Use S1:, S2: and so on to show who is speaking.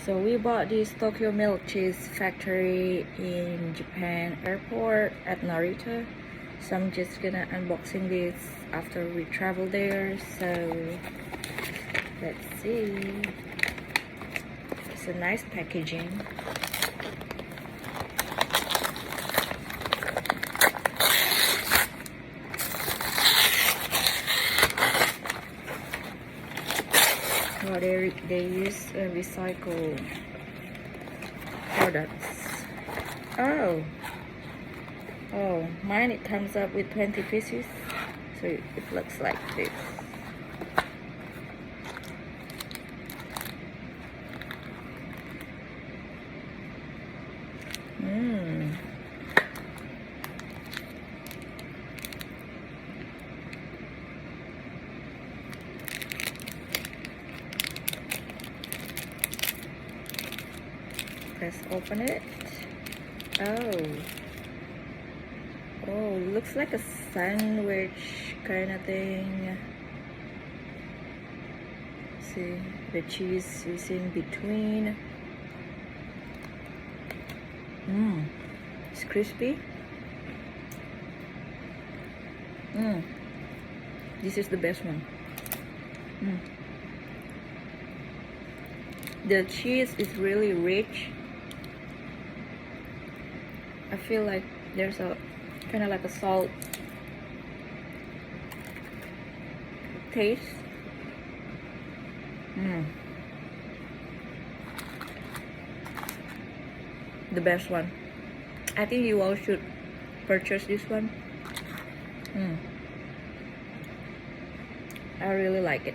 S1: So we bought this Tokyo milk cheese factory in Japan airport at Narita. So I'm just gonna unboxing this after we travel there. So let's see. It's a nice packaging. Oh, they use recycled products. Oh, mine it comes up with 20 pieces, so it looks like this. Let's open it. Oh, looks like a sandwich kind of thing. See, the cheese is in between. It's crispy. This is the best one. The cheese is really rich. I feel like there's a kind of like a salt taste. The best one. I think you all should purchase this one. I really like it.